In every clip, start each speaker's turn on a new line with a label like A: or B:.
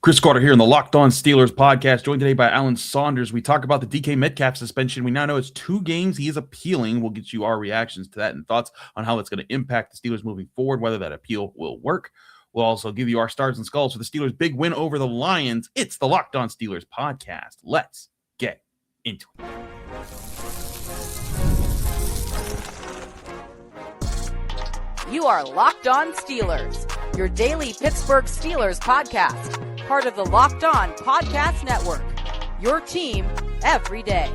A: Chris Carter here in the Locked On Steelers podcast, joined today by Alan Saunders. We talk about the DK Metcalf suspension. We now know it's 2 games he is appealing. We'll get you our reactions to that and thoughts on how it's going to impact the Steelers moving forward, whether that appeal will work. We'll also give you our stars and skulls for the Steelers' big win over the Lions. It's the Locked On Steelers podcast. Let's get into it.
B: You are Locked On Steelers, your daily Pittsburgh Steelers podcast. Part of the Locked On Podcast Network, your team every day.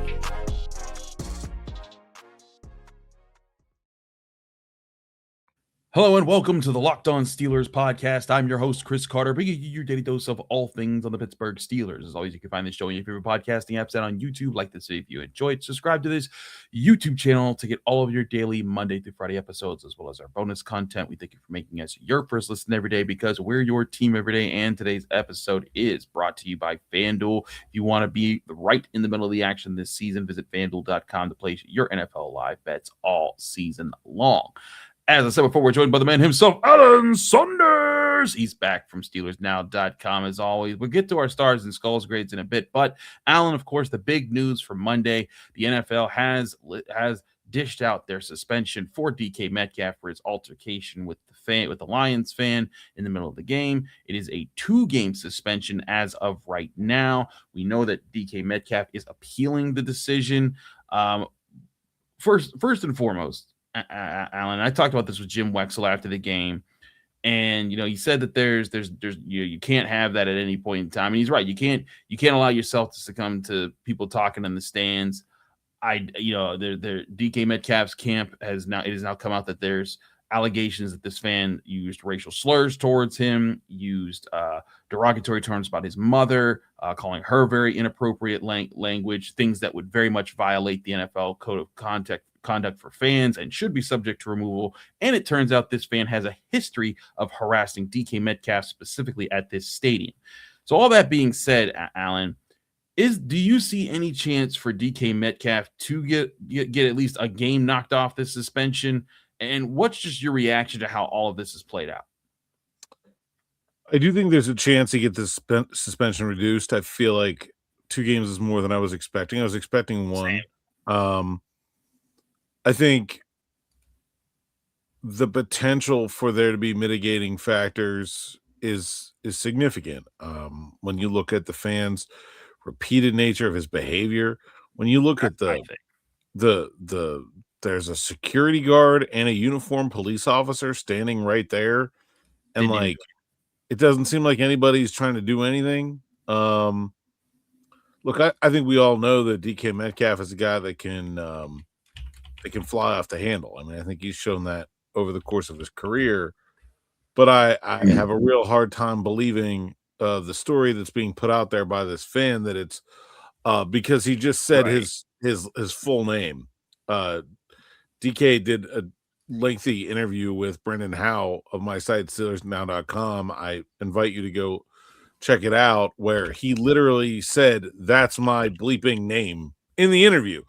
A: Hello and welcome to the Locked On Steelers podcast. I'm your host, Chris Carter, bringing you your daily dose of all things on the Pittsburgh Steelers. As always, you can find this show on your favorite podcasting apps and on YouTube. Like this if you enjoyed. Subscribe to this YouTube channel to get all of your daily Monday through Friday episodes, as well as our bonus content. We thank you for making us your first listen every day because we're your team every day. And today's episode is brought to you by FanDuel. If you want to be right in the middle of the action this season, visit FanDuel.com to place your NFL live bets all season long. As I said before, we're joined by the man himself, Alan Saunders. He's back from SteelersNow.com as always. We'll get to our stars and skulls grades in a bit. But, Alan, of course, the big news from Monday, the NFL has dished out their suspension for DK Metcalf for his altercation with the Lions fan in the middle of the game. It is a 2-game suspension as of right now. We know that DK Metcalf is appealing the decision. First and foremost, Alan, I talked about this with Jim Wexell after the game, and he said that there's you can't have that at any point in time, and he's right. You can't allow yourself to succumb to people talking in the stands. The DK Metcalf's camp has now come out that there's allegations that this fan used racial slurs towards him, used derogatory terms about his mother, calling her very inappropriate language, things that would very much violate the NFL code of conduct for fans and should be subject to removal. And it turns out this fan has a history of harassing DK Metcalf specifically at this stadium. So all that being said, Alan, do you see any chance for DK Metcalf to get at least a game knocked off this suspension? And what's just your reaction to how all of this is played out?
C: I do think there's a chance to get this suspension reduced. I feel like 2 games is more than I was expecting. I was expecting 1. Same. I think the potential for there to be mitigating factors is significant. When you look at the fans' repeated nature of his behavior, when you look at there's a security guard and a uniformed police officer standing right there, and it doesn't seem like anybody's trying to do anything. Look, I think we all know that DK Metcalf is a guy that can fly off the handle. I mean, I think he's shown that over the course of his career, but I have a real hard time believing the story that's being put out there by this fan that it's because he just said his full name. DK did a lengthy interview with Brendan Howe of my site, SteelersNow.com. I invite you to go check it out, where he literally said, "That's my bleeping name" in the interview.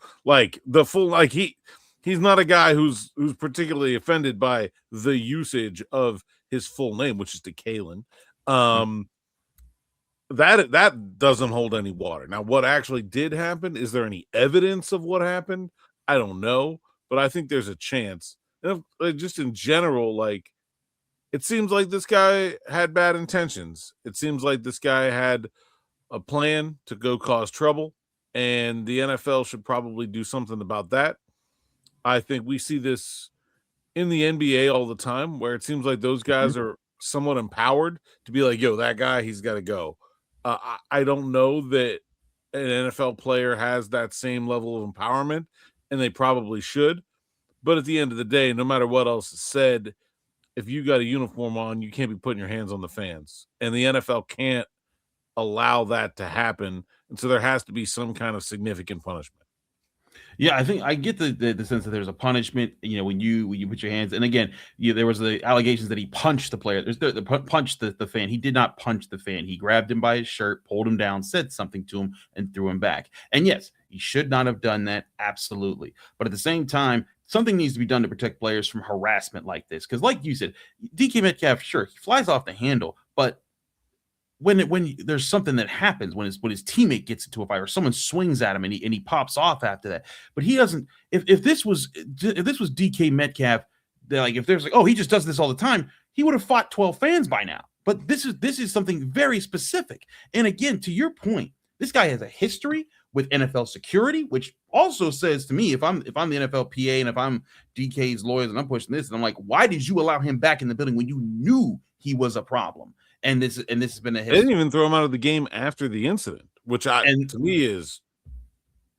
C: He's not a guy who's particularly offended by the usage of his full name, which is DeKalen. That doesn't hold any water. Now, what actually did happen? Is there any evidence of what happened? I don't know, but I think there's a chance. And just in general, it seems like this guy had bad intentions. It seems like this guy had a plan to go cause trouble, and the NFL should probably do something about that. I think we see this in the NBA all the time, where it seems like those guys are somewhat empowered to be like, yo, that guy, he's got to go. I don't know that an NFL player has that same level of empowerment, and they probably should. But at the end of the day, no matter what else is said, if you got a uniform on, you can't be putting your hands on the fans. And the NFL can't allow that to happen. And so there has to be some kind of significant punishment.
A: Yeah, I think I get the sense that there's a punishment, when you put your hands. And again, there was the allegations that he punched the player. There's the punched the fan. He did not punch the fan. He grabbed him by his shirt, pulled him down, said something to him, and threw him back. And yes, he should not have done that. Absolutely. But at the same time, something needs to be done to protect players from harassment like this. Because like you said, DK Metcalf, sure, he flies off the handle, but when there's something that happens when his teammate gets into a fight or someone swings at him and he pops off after that, but he doesn't. If this was DK Metcalf, like if there's like, oh, he just does this all the time, he would have fought 12 fans by now. But this is something very specific. And again, to your point, this guy has a history with NFL security, which also says to me, if I'm the NFLPA and if I'm DK's lawyers and I'm pushing this, and I'm like, why did you allow him back in the building when you knew he was a problem? And this has been a history.
C: They didn't even throw him out of the game after the incident, which to me is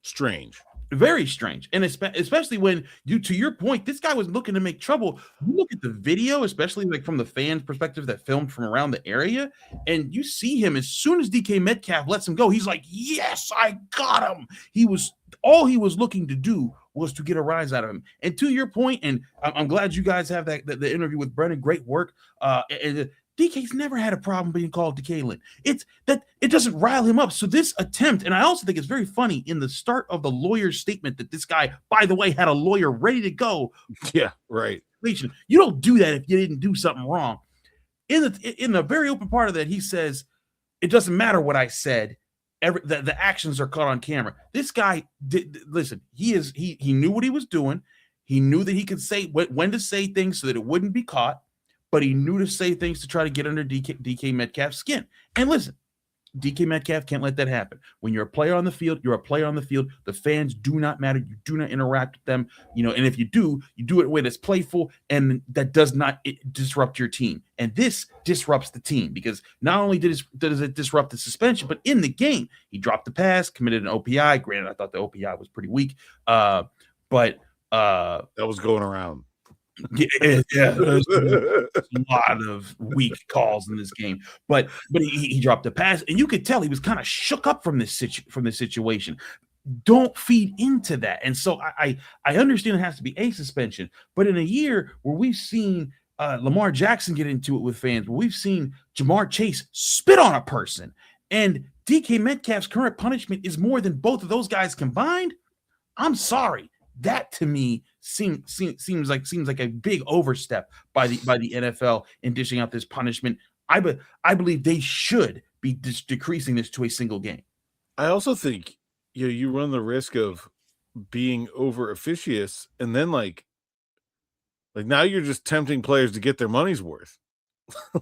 C: strange.
A: Very strange. And especially when to your point, this guy was looking to make trouble. You look at the video, especially like from the fans' perspective that filmed from around the area, and you see him as soon as DK Metcalf lets him go, he's like, yes, I got him. All he was looking to do was to get a rise out of him. And to your point, and I'm glad you guys have the interview with Brennan. Great work. And DK's never had a problem being called DK. It's that it doesn't rile him up. So this attempt, and I also think it's very funny in the start of the lawyer's statement that this guy, by the way, had a lawyer ready to go.
C: Yeah, right.
A: You don't do that if you didn't do something wrong. In the very open part of that, he says, it doesn't matter what I said. The actions are caught on camera. This guy did listen. He knew what he was doing. He knew that he could say when to say things so that it wouldn't be caught. But he knew to say things to try to get under DK Metcalf's skin. And listen, DK Metcalf can't let that happen. When you're a player on the field, you're a player on the field. The fans do not matter. You do not interact with them. And if you do it in a way that's playful and that does not disrupt your team. And this disrupts the team because not only does it disrupt the suspension, but in the game, he dropped the pass, committed an OPI. Granted, I thought the OPI was pretty weak. But
C: that was going around.
A: Yeah, there's a lot of weak calls in this game, but he dropped the pass, and you could tell he was kind of shook up from this situation. Don't feed into that, and so I understand it has to be a suspension, but in a year where we've seen Lamar Jackson get into it with fans, where we've seen Jamar Chase spit on a person, and DK Metcalf's current punishment is more than both of those guys combined. I'm sorry. That to me seems like a big overstep by the NFL in dishing out this punishment. I believe they should be decreasing this to a single game.
C: I also think you run the risk of being over officious, and then like now you're just tempting players to get their money's worth.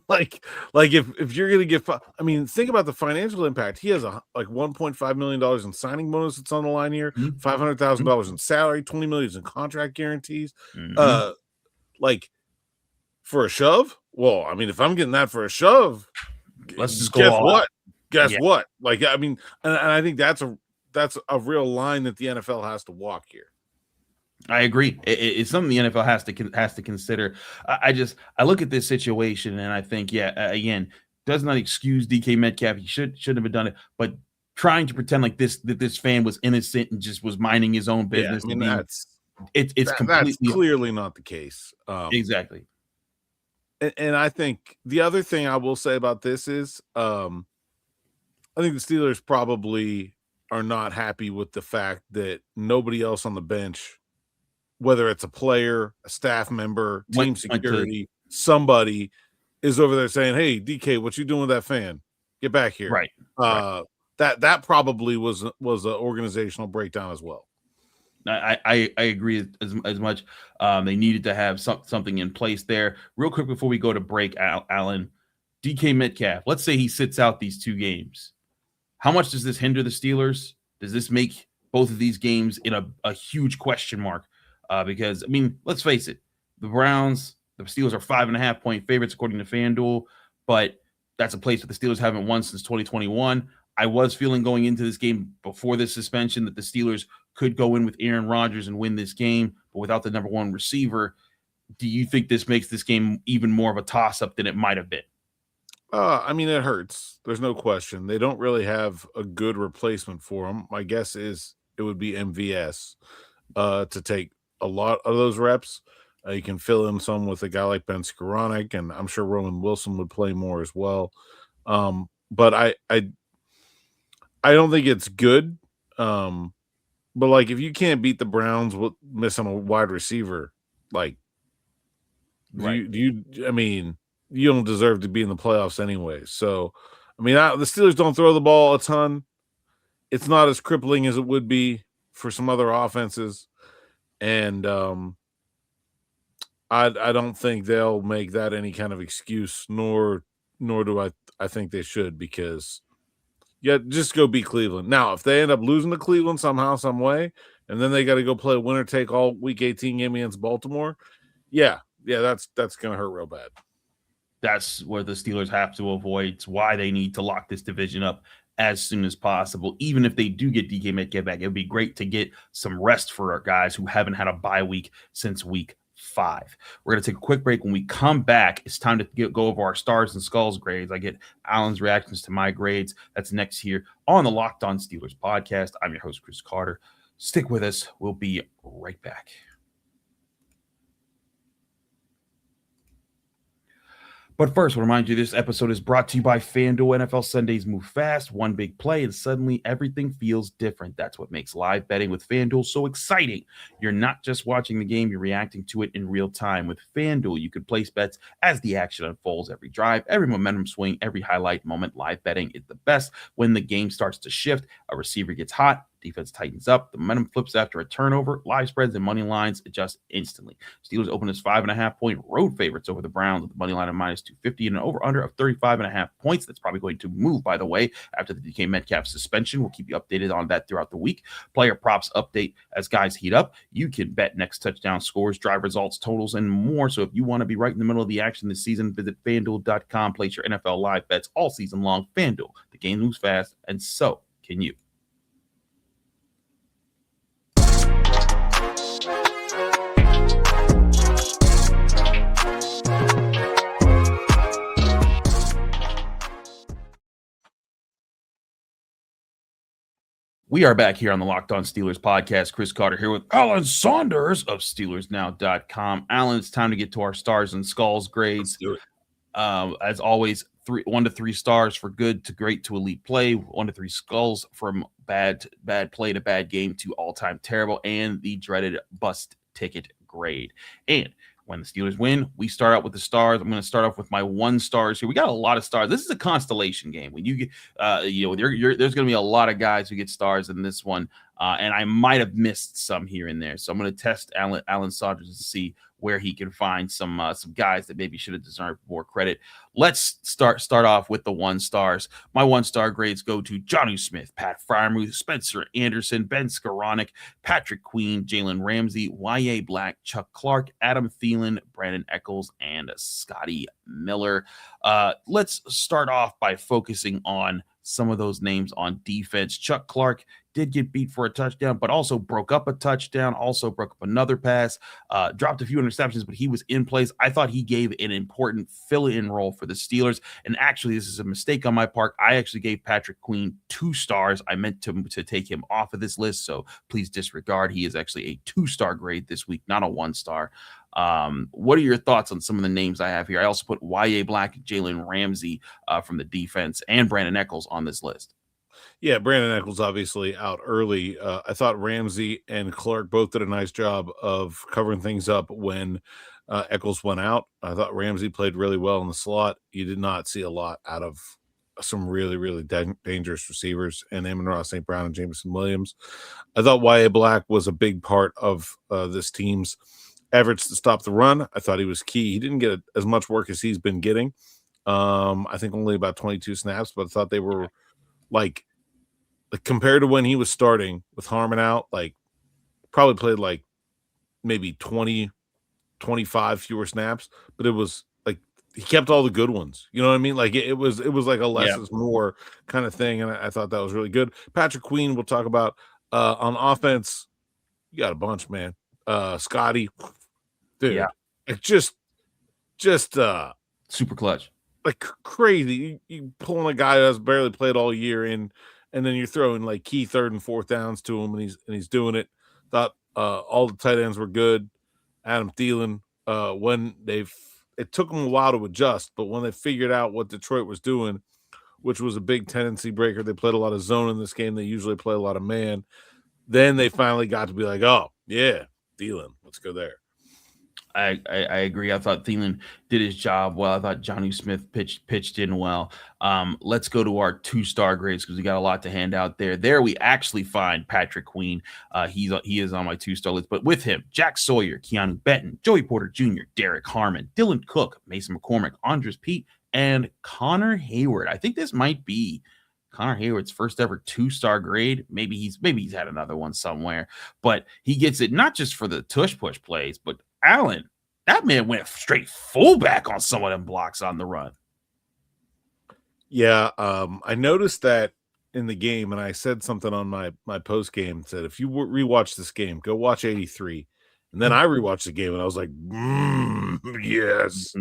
C: like if you're gonna get, I mean, think about the financial impact. He has $1.5 million in signing bonus that's on the line here, $500,000 in salary, $20 million in contract guarantees. Like for a shove. Well, I mean, if I'm getting that for a shove,
A: let's just go.
C: Guess what? Like, I mean, and I think that's a real line that the NFL has to walk here.
A: I agree. It's something the NFL has to consider. I look at this situation and I think, again, does not excuse DK Metcalf. He shouldn't have done it, but trying to pretend like this fan was innocent and just was minding his own business.
C: Yeah, I mean,
A: it's completely
C: that's clearly not the case.
A: Exactly.
C: And I think the other thing I will say about this is, I think the Steelers probably are not happy with the fact that nobody else on the bench, whether it's a player, a staff member, team security, somebody is over there saying, "Hey, DK, what you doing with that fan? Get back here!"
A: Right.
C: That probably was an organizational breakdown as well.
A: I agree as much. They needed to have something in place there. Real quick before we go to break, Alan, DK Metcalf. Let's say he sits out these 2 games. How much does this hinder the Steelers? Does this make both of these games in a huge question mark? Because, I mean, let's face it, the Steelers are 5.5-point favorites according to FanDuel, but that's a place that the Steelers haven't won since 2021. I was feeling going into this game before this suspension that the Steelers could go in with Aaron Rodgers and win this game, but without the number 1 receiver. Do you think this makes this game even more of a toss-up than it might have been?
C: I mean, it hurts. There's no question. They don't really have a good replacement for him. My guess is it would be MVS to take a lot of those reps. You can fill in some with a guy like Ben Skoranek, and I'm sure Roman Wilson would play more as well. But I don't think it's good. But like, if you can't beat the Browns with missing a wide receiver, like, right. I mean, you don't deserve to be in the playoffs anyway. So, I mean, the Steelers don't throw the ball a ton. It's not as crippling as it would be for some other offenses. And I don't think they'll make that any kind of excuse, nor do I think they should, because just go beat Cleveland. Now, if they end up losing to Cleveland somehow, some way, and then they got to go play a winner take all week 18 game against Baltimore, that's going to hurt real bad.
A: That's where the Steelers have to avoid. It's why they need to lock this division up as soon as possible. Even if they do get DK Metcalf back, it would be great to get some rest for our guys who haven't had a bye week since week 5. We're going to take a quick break. When we come back, it's time to go over our stars and skulls grades. I get Alan's reactions to my grades. That's next here on the Locked On Steelers podcast. I'm your host, Chris Carter. Stick with us. We'll be right back. But first, we'll remind you this episode is brought to you by FanDuel. NFL Sundays move fast, one big play, and suddenly everything feels different. That's what makes live betting with FanDuel so exciting. You're not just watching the game, you're reacting to it in real time. With FanDuel, you can place bets as the action unfolds, every drive, every momentum swing, every highlight moment. Live betting is the best when the game starts to shift, a receiver gets hot, defense tightens up, the momentum flips after a turnover, live spreads and money lines adjust instantly. Steelers open as 5.5-point road favorites over the Browns with the money line of -250 and an over-under of 35.5 points. That's probably going to move, by the way, after the DK Metcalf suspension. We'll keep you updated on that throughout the week. Player props update as guys heat up. You can bet next touchdown scores, drive results, totals, and more. So if you want to be right in the middle of the action this season, visit FanDuel.com. Place your NFL live bets all season long. FanDuel, the game moves fast, and so can you. We are back here on the Locked On Steelers podcast. Chris Carter here with Alan Saunders of SteelersNow.com. Alan, it's time to get to our stars and skulls grades. As always, 1 to 3 stars for good to great to elite play, 1 to 3 skulls from bad play to bad game to all-time terrible, and the dreaded bust ticket grade. And when the Steelers win, we start out with the stars. I'm going to start off with my 1 stars here. We got a lot of stars. This is a constellation game. When you get, there's going to be a lot of guys who get stars in this one, and I might have missed some here and there. So I'm going to test Alan Saunders to see where he can find some guys that maybe should have deserved more credit. Let's start off with the 1 stars. My 1-star grades go to Jonnu Smith, Pat Freiermuth, Spencer Anderson, Ben Skoranek, Patrick Queen, Jalen Ramsey, Y.A. Black, Chuck Clark, Adam Thielen, Brandon Echols, and Scotty Miller. Let's start off by focusing on some of those names on defense. Chuck Clark did get beat for a touchdown, but also broke up a touchdown, also broke up another pass, dropped a few interceptions, but he was in place. I thought he gave an important fill-in role for the Steelers, and actually, this is a mistake on my part. I actually gave Patrick Queen 2 stars. I meant to take him off of this list, so please disregard. He is actually a 2-star grade this week, not a 1-star. What are your thoughts on some of the names I have here? I also put Y.A. Black, Jalen Ramsey from the defense, and Brandon Echols on this list.
C: Yeah, Brandon Echols obviously out early. I thought Ramsey and Clark both did a nice job of covering things up when Echols went out. I thought Ramsey played really well in the slot. You did not see a lot out of some really, really dangerous receivers, and Amon-Ra St. Brown and Jameson Williams. I thought Y.A. Black was a big part of this team's efforts to stop the run. I thought he was key. He didn't get as much work as he's been getting. I think only about 22 snaps, but I thought they were like compared to when he was starting with Harmon out, like probably played like maybe 20, 25 fewer snaps, but it was like he kept all the good ones. You know what I mean? Like it was like a less is more kind of thing, and I thought that was really good. Patrick Queen, we'll talk about on offense. You got a bunch, man. Scotty, dude, like just
A: super clutch,
C: like crazy. You pulling a guy who has barely played all year in. And then you're throwing like key 3rd and 4th downs to him, and he's doing it. Thought all the tight ends were good. Adam Thielen, it took them a while to adjust, but when they figured out what Detroit was doing, which was a big tendency breaker, they played a lot of zone in this game. They usually play a lot of man. Then they finally got to be like, oh yeah, Thielen, let's go there.
A: I agree. I thought Thielen did his job well. I thought Johnny Smith pitched in well. Let's go to our 2-star grades because we got a lot to hand out there. There we actually find Patrick Queen. He is on my 2-star list, but with him, Jack Sawyer, Keanu Benton, Joey Porter Jr., Derek Harmon, Dylan Cook, Mason McCormick, Andres Pete, and Connor Heyward. I think this might be Connor Hayward's first ever 2-star grade. Maybe he's had another one somewhere, but he gets it not just for the tush push plays, but Allen, that man went straight fullback on some of them blocks on the run.
C: Yeah, I noticed that in the game, and I said something on my post game. Said if you rewatch this game, go watch 83, and then I rewatched the game, and I was like, yes,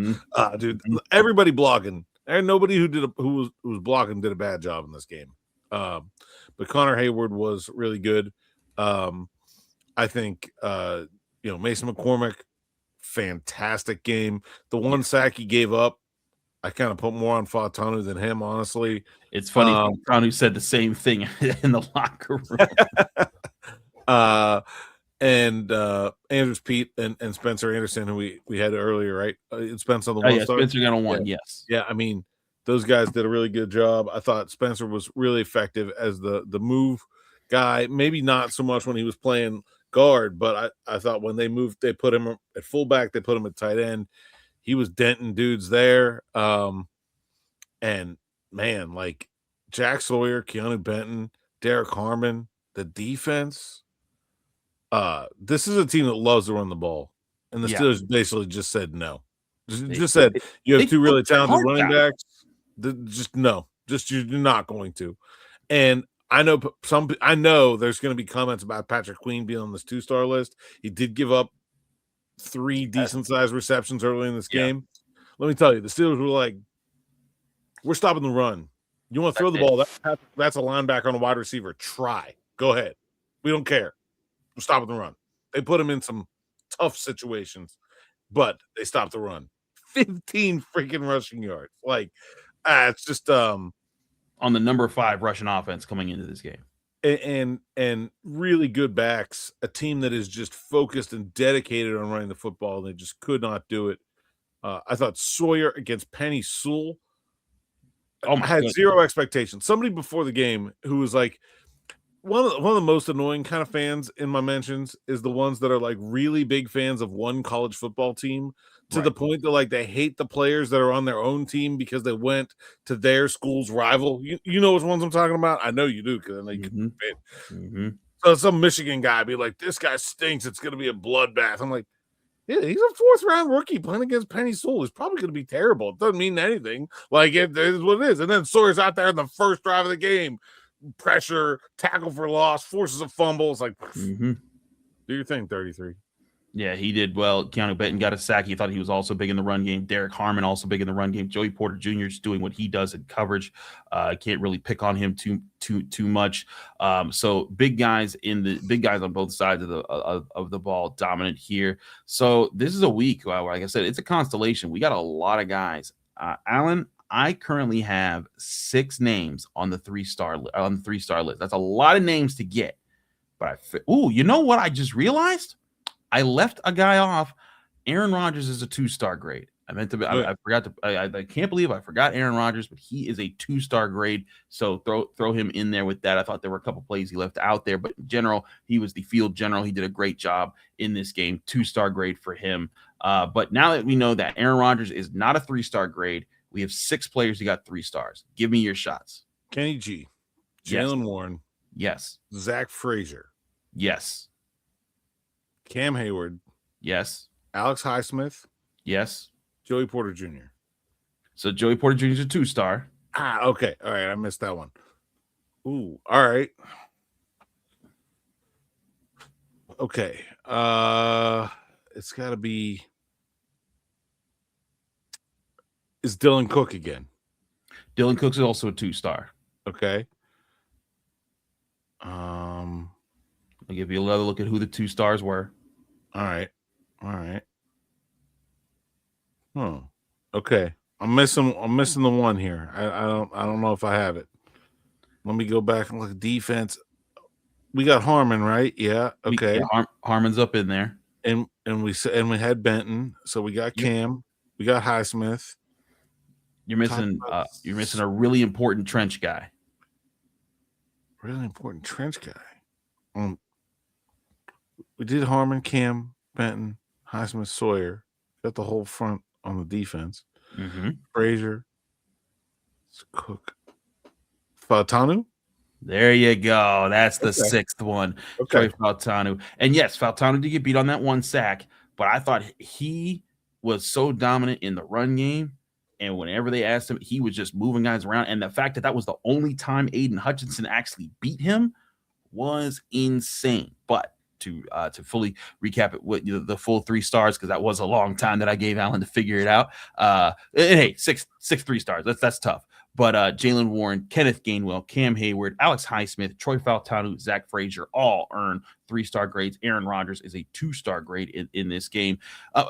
C: dude, everybody blocking, and nobody who was blocking did a bad job in this game. But Connor Heyward was really good. I think Mason McCormick, fantastic game. The one sack he gave up, I kind of put more on Fautanu than him, honestly.
A: It's funny, Fautanu said the same thing in the locker room.
C: And Andrews Pete and Spencer Anderson, who we had earlier, right? Spencer on the 1 star.
A: Spencer got on 1, yes.
C: Yeah, I mean, those guys did a really good job. I thought Spencer was really effective as the move guy. Maybe not so much when he was playing guard, but I thought when they put him at fullback, they put him at tight end. He was denting dudes there. And man, like Jack Sawyer, Keanu Benton, Derek Harmon, the defense. This is a team that loves to run the ball, and the Steelers basically just said no. Just said you have 2 really talented running backs. Just no, you're not going to. And I know there's going to be comments about Patrick Queen being on this 2-star list. He did give up 3 decent-sized receptions early in this game. Let me tell you, the Steelers were like, we're stopping the run. You want to throw the ball? That's a linebacker on a wide receiver. Try. Go ahead. We don't care. We're stopping the run. They put him in some tough situations, but they stopped the run. 15 freaking rushing yards. Like, it's just
A: on the number 5 rushing offense coming into this game.
C: And really good backs, a team that is just focused and dedicated on running the football, and they just could not do it. I thought Sawyer against Penny Sewell had zero expectations. Somebody before the game who was like, one of the most annoying kind of fans in my mentions is the ones that are like really big fans of one college football team to the point that like they hate the players that are on their own team because they went to their school's rival. You know which ones I'm talking about? I know you do because I know you can. So some Michigan guy be like, this guy stinks. It's going to be a bloodbath. I'm like, yeah, he's a 4th-round rookie playing against Penny Sewell. He's probably going to be terrible. It doesn't mean anything. Like, it is what it is. And then Sawyer's out there in the first drive of the game. Pressure, tackle for loss, forces a fumble. It's like, do your thing, 33.
A: Yeah, he did well. Keanu Benton got a sack. He thought he was also big in the run game. Derek Harmon also big in the run game. Joey Porter Jr. is doing what he does in coverage. Can't really pick on him too much. So big guys on both sides of the ball dominant here. So this is a week. Like I said, it's a constellation. We got a lot of guys. Alan, I currently have 6 names on the 3-star list. That's a lot of names to get. But you know what I just realized? I left a guy off. Aaron Rodgers is a 2-star grade. I meant to. I forgot to. I can't believe I forgot Aaron Rodgers, but he is a 2-star grade. So throw him in there with that. I thought there were a couple plays he left out there, but in general, he was the field general. He did a great job in this game. 2-star grade for him. But now that we know that Aaron Rodgers is not a 3-star grade, we have 6 players who got 3 stars. Give me your shots.
C: Kenny G, Jaylen Warren,
A: yes.
C: Zach Frazier,
A: yes.
C: Cam Heyward,
A: yes.
C: Alex Highsmith,
A: yes.
C: Joey Porter Jr.
A: So Joey Porter Jr. is a 2-star.
C: Okay. All right. I missed that one. Ooh. All right. Okay. It's got to be. Is Dylan Cook again?
A: Dylan Cook is also a 2-star.
C: Okay.
A: I'll give you another look at who the 2 stars were.
C: All right. Okay. I'm missing the one here. I don't know if I have it. Let me go back and look at defense. We got Harmon, right? Yeah. Okay.
A: Harmon's up in there.
C: And we had Benton, so we got Cam, we got Highsmith.
A: You're missing a really important trench guy.
C: Really important trench guy. We did Harmon, Cam, Benton, Highsmith, Sawyer. Got the whole front on the defense. Frazier, Cook, Fautanu.
A: There you go. That's the sixth one.
C: Okay.
A: Troy Fautanu. And yes, Fautanu did get beat on that one sack, but I thought he was so dominant in the run game. And whenever they asked him, he was just moving guys around. And the fact that that was the only time Aiden Hutchinson actually beat him was insane. But to fully recap it with the full 3 stars, because that was a long time that I gave Alan to figure it out. And hey, six 3 stars. That's tough. But Jaylen Warren, Kenneth Gainwell, Cam Heyward, Alex Highsmith, Troy Fautanu, Zach Frazier all earn 3-star grades. Aaron Rodgers is a 2-star grade in this game.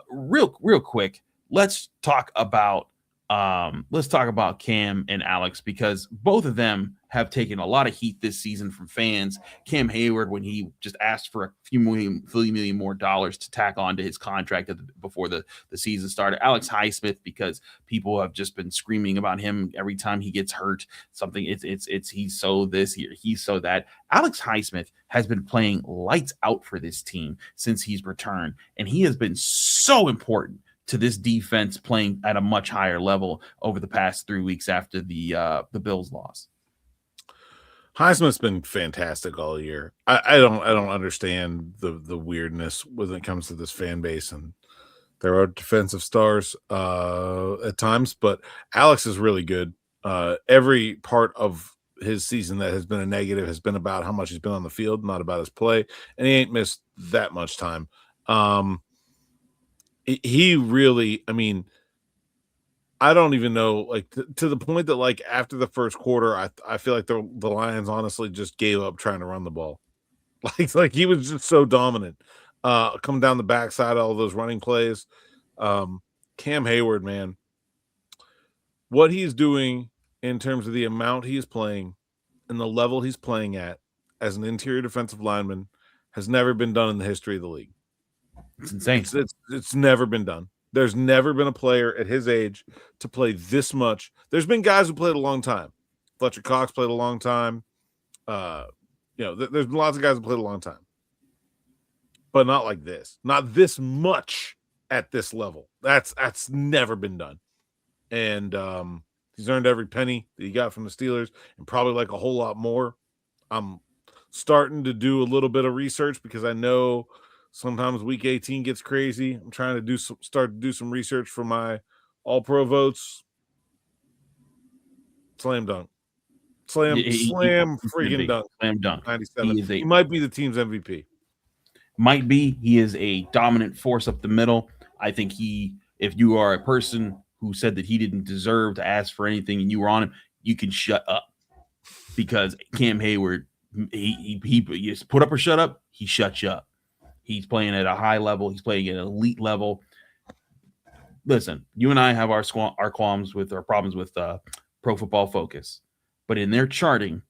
A: Real quick, let's talk about Cam and Alex, because both of them have taken a lot of heat this season from fans. Cam Heyward, when he just asked for a few million more dollars to tack on to his contract before the season started. Alex Highsmith, because people have just been screaming about him every time he gets hurt. Something it's he's so this here, he's so that. Alex Highsmith has been playing lights out for this team since he's returned, and he has been so important to this defense playing at a much higher level over the past 3 weeks after the Bills loss.
C: Highsmith's been fantastic all year. I don't understand the weirdness when it comes to this fan base, and there are defensive stars at times, but Alex is really good. Every part of his season that has been a negative has been about how much he's been on the field, not about his play, and he ain't missed that much time. He really, I mean, I don't even know, like, to the point that, like, after the first quarter, I feel like the Lions honestly just gave up trying to run the ball. Like he was just so dominant, coming down the backside, all those running plays. Cam Heyward, man, what he's doing in terms of the amount he's playing and the level he's playing at as an interior defensive lineman has never been done in the history of the league.
A: It's insane.
C: It's never been done. There's never been a player at his age to play this much. There's been guys who played a long time. Fletcher Cox played a long time. There's been lots of guys who played a long time. But not like this. Not this much at this level. That's never been done. And he's earned every penny that he got from the Steelers, and probably like a whole lot more. I'm starting to do a little bit of research because I know sometimes week 18 gets crazy. I'm trying to start to do some research for my all-pro votes. Slam dunk. Slam freaking dunk.
A: Slam dunk.
C: 97. He might be the team's MVP.
A: Might be. He is a dominant force up the middle. I think if you are a person who said that he didn't deserve to ask for anything and you were on him, you can shut up. Because Cam Heyward, he just put up or shut up, he shuts you up. He's playing at a high level. He's playing at an elite level. Listen, you and I have our qualms with our problems with Pro Football Focus, but in their charting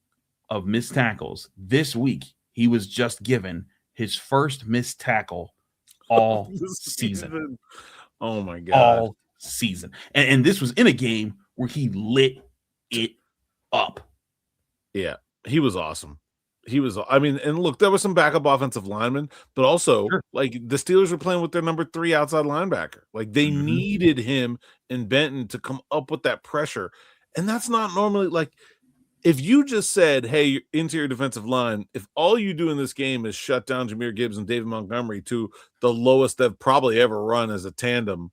A: of missed tackles this week, he was just given his first missed tackle all season.
C: Oh my God!
A: All season, and this was in a game where he lit it up.
C: Yeah, he was awesome. And look, there was some backup offensive linemen, but also like the Steelers were playing with their number 3 outside linebacker. Like they needed him and Benton to come up with that pressure. And that's not normally, like, if you just said, hey, interior defensive line, if all you do in this game is shut down Jahmyr Gibbs and David Montgomery to the lowest they've probably ever run as a tandem,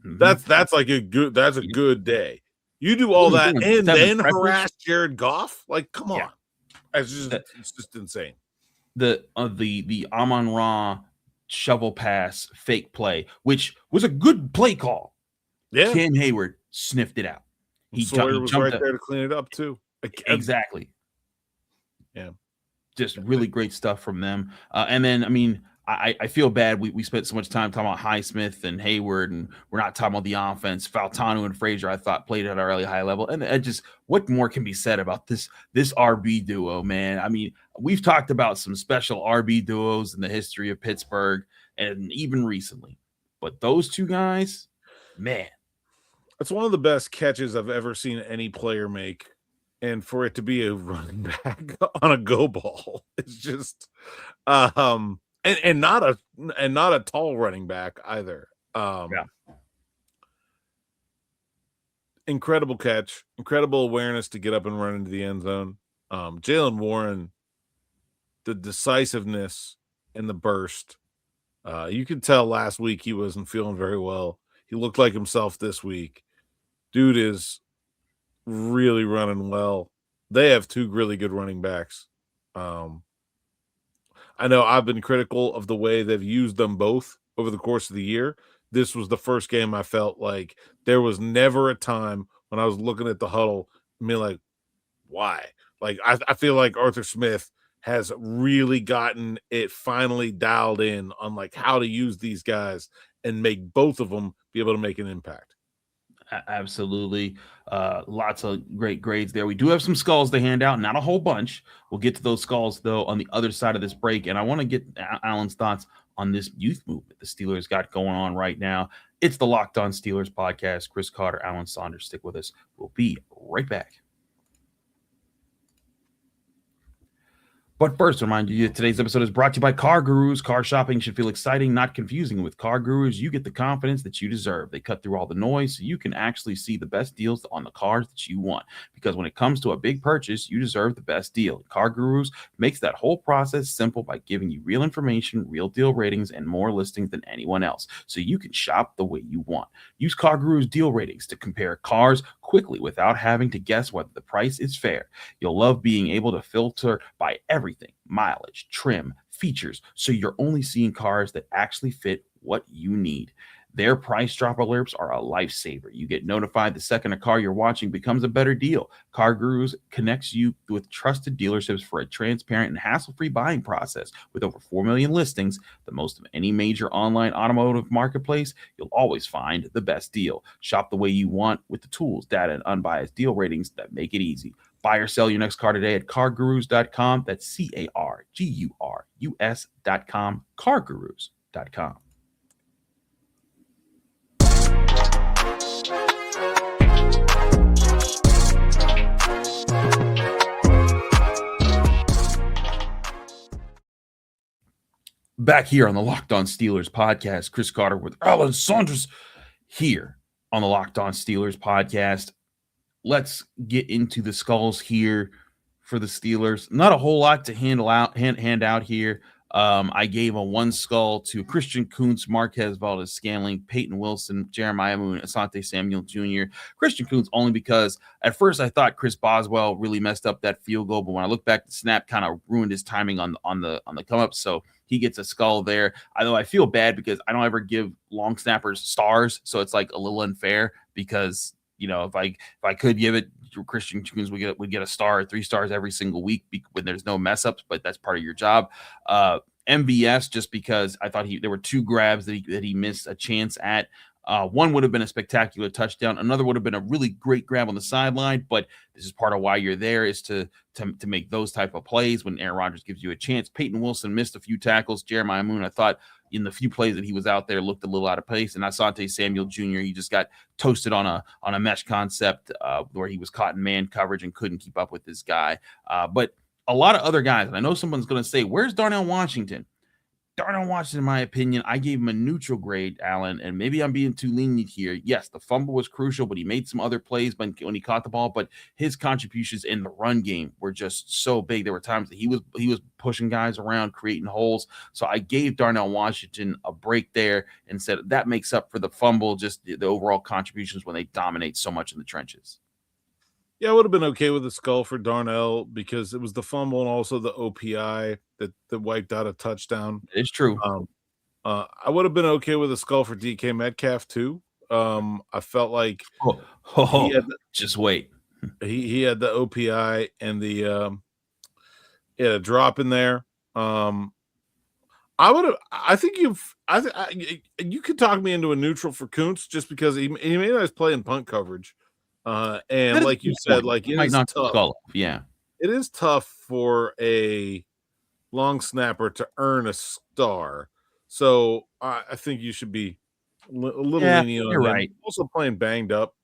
C: that's a good day. You do all that and then harass Jared Goff? Like, come on. It's just insane.
A: The Amon-Ra shovel pass fake play, which was a good play call.
C: Yeah.
A: Cam Heyward sniffed it out.
C: Sawyer was right there to clean it up too.
A: Exactly.
C: Yeah.
A: Just really great stuff from them. And then, I mean, I feel bad. We spent so much time talking about Highsmith and Heyward, and we're not talking about the offense. Fautanu and Frazier, I thought, played at a really high level. And what more can be said about this RB duo, man? I mean, we've talked about some special RB duos in the history of Pittsburgh, and even recently. But those two guys, man.
C: It's one of the best catches I've ever seen any player make. And for it to be a running back on a go ball, it's just and not a tall running back either.
A: Yeah.
C: Incredible catch, incredible awareness to get up and run into the end zone. Jaylen Warren, the decisiveness and the burst. You could tell last week he wasn't feeling very well. He looked like himself this week. Dude is really running well. They have two really good running backs. I know I've been critical of the way they've used them both over the course of the year. This was the first game I felt like there was never a time when I was looking at the huddle and being like, why? Like, I feel like Arthur Smith has really gotten it finally dialed in on like how to use these guys and make both of them be able to make an impact.
A: Absolutely. Lots of great grades there. We do have some skulls to hand out, not a whole bunch. We'll get to those skulls, though, on the other side of this break. And I want to get Alan's thoughts on this youth movement the Steelers got going on right now. It's the Locked On Steelers podcast. Chris Carter, Alan Saunders. Stick with us. We'll be right back. But first, remind you that today's episode is brought to you by CarGurus. Car shopping should feel exciting, not confusing. With CarGurus, you get the confidence that you deserve. They cut through all the noise so you can actually see the best deals on the cars that you want. Because when it comes to a big purchase, you deserve the best deal. CarGurus makes that whole process simple by giving you real information, real deal ratings, and more listings than anyone else, so you can shop the way you want. Use CarGurus deal ratings to compare cars quickly without having to guess whether the price is fair. You'll love being able to filter by everything, mileage, trim, features, so you're only seeing cars that actually fit what you need. Their price drop alerts are a lifesaver. You get notified the second a car you're watching becomes a better deal. CarGurus connects you with trusted dealerships for a transparent and hassle-free buying process. With over 4 million listings, the most of any major online automotive marketplace, you'll always find the best deal. Shop the way you want with the tools, data, and unbiased deal ratings that make it easy. Buy or sell your next car today at CarGurus.com. That's CarGurus.com. CarGurus.com. Back here on the Locked On Steelers podcast, Chris Carter with Alan Saunders here on the Locked On Steelers podcast. Let's get into the skulls here for the Steelers. Not a whole lot to hand out here. I gave a 1 skull to Christian Kuntz, Marquez Valdez-Scantling, Peyton Wilson, Jeremiah Moon, Asante Samuel Jr. Christian Kuntz only because at first I thought Chris Boswell really messed up that field goal, but when I look back, the snap kind of ruined his timing on the come up. So he gets a skull there. Although I feel bad because I don't ever give long snappers stars, so it's like a little unfair because, you know, if I could give it, Christian Kuntz would get a star, 3 stars every single week when there's no mess ups, but that's part of your job. MVS, just because I thought there were 2 grabs that he missed a chance at. One would have been a spectacular touchdown. Another would have been a really great grab on the sideline, but this is part of why you're there, is to make those type of plays when Aaron Rodgers gives you a chance. Peyton Wilson missed a few tackles. Jeremiah Moon, I thought in the few plays that he was out there, looked a little out of pace. And Asante Samuel Jr., he just got toasted on a mesh concept where he was caught in man coverage and couldn't keep up with this guy. But a lot of other guys, and I know someone's going to say, where's Darnell Washington? Darnell Washington, in my opinion, I gave him a neutral grade, Alan, and maybe I'm being too lenient here. Yes, the fumble was crucial, but he made some other plays when he caught the ball, but his contributions in the run game were just so big. There were times that he was pushing guys around, creating holes. So I gave Darnell Washington a break there and said that makes up for the fumble, just the overall contributions when they dominate so much in the trenches.
C: Yeah, I would have been okay with the skull for Darnell because it was the fumble and also the OPI that wiped out a touchdown.
A: It's true.
C: I would have been okay with a skull for DK Metcalf too. I felt like
A: just wait.
C: He had the OPI and he had a drop in there. I think you could talk me into a neutral for Kuntz just because he made a nice play in punt coverage. And like you said, like it is tough.
A: Yeah,
C: it is tough for a long snapper to earn a star. So I think you should be a little
A: Yeah,
C: lenient on
A: you're
C: him.
A: right.
C: Also playing banged up.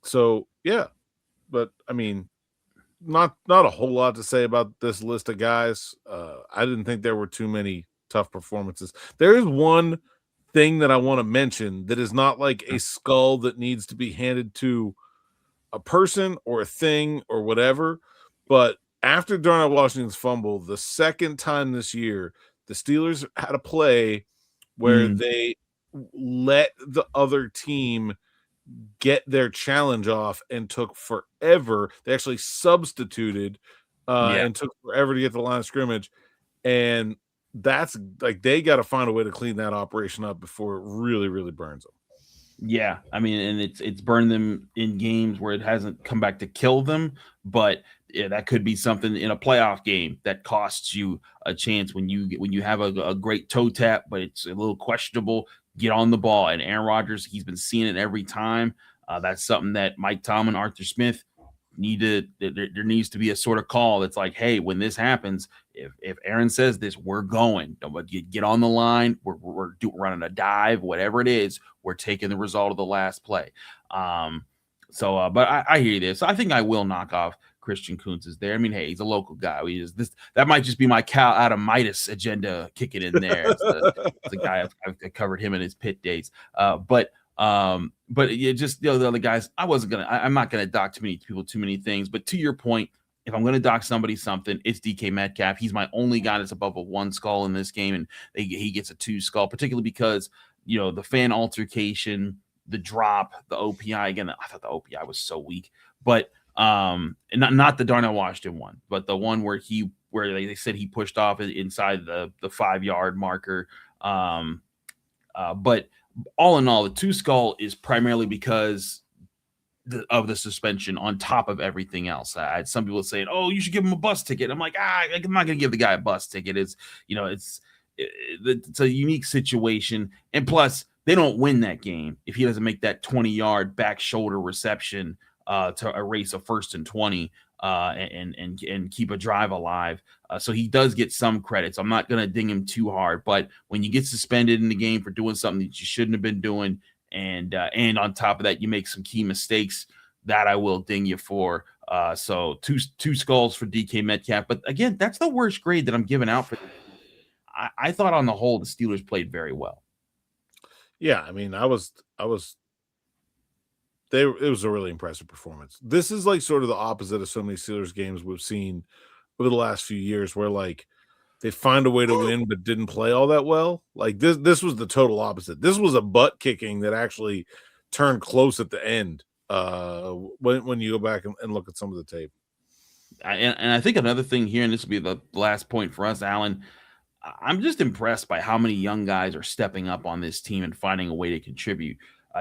C: So yeah, but I mean, not a whole lot to say about this list of guys. I didn't think there were too many tough performances. There is one thing that I want to mention that is not like a skull that needs to be handed to a person or a thing or whatever. But after Darnell Washington's fumble, the second time this year, the Steelers had a play where they let the other team get their challenge off and took forever. They actually substituted
A: Yeah.
C: and took forever to get to the line of scrimmage. And that's like they got to find a way to clean that operation up before it really, really burns them.
A: Yeah, I mean, and it's burned them in games where it hasn't come back to kill them, but yeah, that could be something in a playoff game that costs you a chance when you have a great toe tap, but it's a little questionable. Get on the ball, and Aaron Rodgers, he's been seeing it every time. That's something that Mike Tomlin, Arthur Smith need to. There needs to be a sort of call that's like, hey, when this happens, if Aaron says this, we're going. Get on the line. We're running a dive, whatever it is. We're taking the result of the last play. But I hear this. I think I will knock off Christian Kuntz is there. I mean, hey, he's a local guy. That might just be my Cal Adamitis agenda kicking in there. It's the guy I've covered him in his Pitt days. But yeah, just the other guys, I'm not gonna dock too many people too many things. But to your point, if I'm gonna dock somebody something, it's DK Metcalf. He's my only guy that's above a 1 skull in this game, and he gets a 2 skull, particularly because the fan altercation, the drop, the OPI. Again, I thought the OPI was so weak, but not the Darnell Washington one, but the one where they said he pushed off inside the 5-yard marker. But all in all, the 2 skull is primarily because of the suspension on top of everything else. I had some people saying, "Oh, you should give him a bus ticket." I'm like, I'm not going to give the guy a bus ticket. It's a unique situation, and plus they don't win that game if he doesn't make that 20-yard back shoulder reception to erase a 1st and 20 and keep a drive alive. So he does get some credit. So I'm not going to ding him too hard. But when you get suspended in the game for doing something that you shouldn't have been doing, and on top of that, you make some key mistakes, that I will ding you for. So two skulls for DK Metcalf. But again, that's the worst grade that I'm giving out for this. I thought on the whole, the Steelers played very well.
C: Yeah, I mean, it was a really impressive performance. This is like sort of the opposite of so many Steelers games we've seen over the last few years where like they find a way to win but didn't play all that well. Like this was the total opposite. This was a butt kicking that actually turned close at the end when you go back and look at some of the tape.
A: And I think another thing here, and this will be the last point for us, Alan, I'm just impressed by how many young guys are stepping up on this team and finding a way to contribute.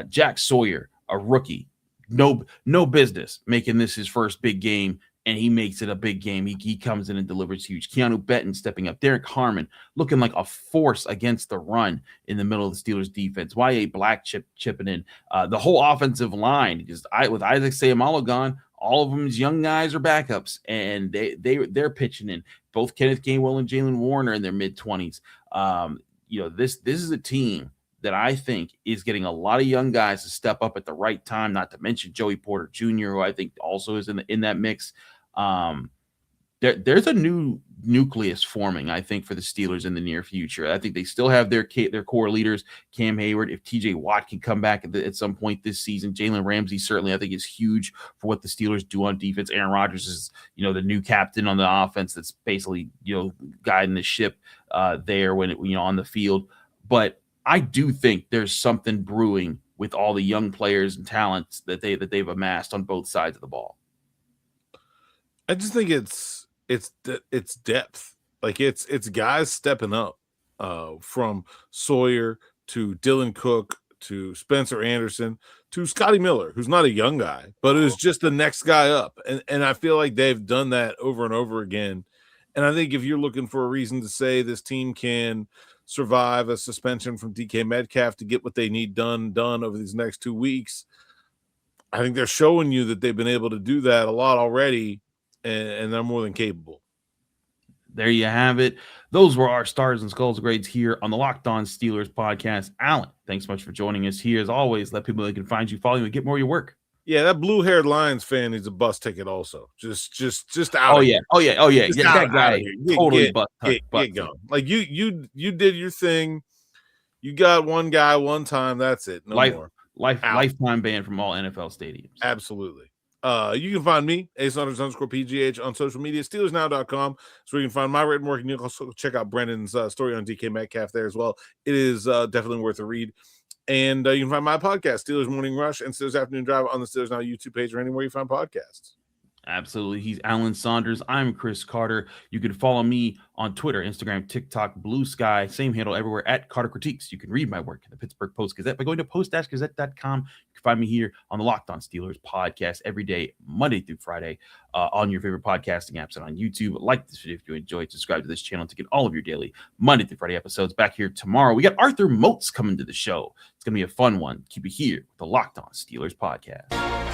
A: Jack Sawyer, a rookie, no business making this his first big game, and he makes it a big game. He comes in and delivers huge. Keanu Benton stepping up. Derrick Harmon looking like a force against the run in the middle of the Steelers defense. Y.A. Black chipping in. The whole offensive line, with Isaac Seumalo gone, all of them is young guys or backups, and they're pitching in. Both Kenneth Gainwell and Jaylen Warren are in their mid-20s. This is a team that I think is getting a lot of young guys to step up at the right time, not to mention Joey Porter Jr., who I think also is in that mix. There's a new nucleus forming, I think, for the Steelers in the near future. I think they still have their core leaders, Cam Heyward. If TJ Watt can come back at some point this season, Jalen Ramsey certainly, I think, is huge for what the Steelers do on defense. Aaron Rodgers is, the new captain on the offense that's basically, guiding the ship there when on the field. But I do think there's something brewing with all the young players and talents that they've amassed on both sides of the ball.
C: I just think it's depth. Like it's guys stepping up from Sawyer to Dylan Cook to Spencer Anderson to Scotty Miller, who's not a young guy, but is just the next guy up. And I feel like they've done that over and over again. And I think if you're looking for a reason to say this team can survive a suspension from DK Metcalf to get what they need done over these next 2 weeks, I think they're showing you that they've been able to do that a lot already, and they're more than capable.
A: there you have it. Those were our stars and skulls grades here on the Locked On Steelers podcast. Alan, thanks so much for joining us here. As always, let people know they can find you, follow you, and get more of your work.
C: Yeah, that blue-haired Lions fan needs a bus ticket also. Just out.
A: Oh yeah. That guy totally
C: get going. Like you did your thing. You got one guy one time. That's it. No more.
A: Lifetime ban from all NFL stadiums.
C: Absolutely. You can find me, @Saunders_PGH on social media, SteelersNow.com. So you can find my written work, and you can also check out Brendan's story on DK Metcalf there as well. It is definitely worth a read. And you can find my podcast, Steelers Morning Rush and Steelers Afternoon Drive, on the Steelers Now YouTube page or anywhere you find podcasts.
A: Absolutely. He's Alan Saunders. I'm Chris Carter. You can follow me on Twitter, Instagram, TikTok, Blue Sky, same handle everywhere @Carter Critiques. You can read my work in the Pittsburgh Post-Gazette by going to post-gazette.com. You can find me here on the Locked On Steelers podcast every day, Monday through Friday, on your favorite podcasting apps and on YouTube. Like this video if you enjoyed. Subscribe to this channel to get all of your daily Monday through Friday episodes. Back here tomorrow. We got Arthur Moats coming to the show. It's going to be a fun one. Keep it here with the Locked On Steelers podcast.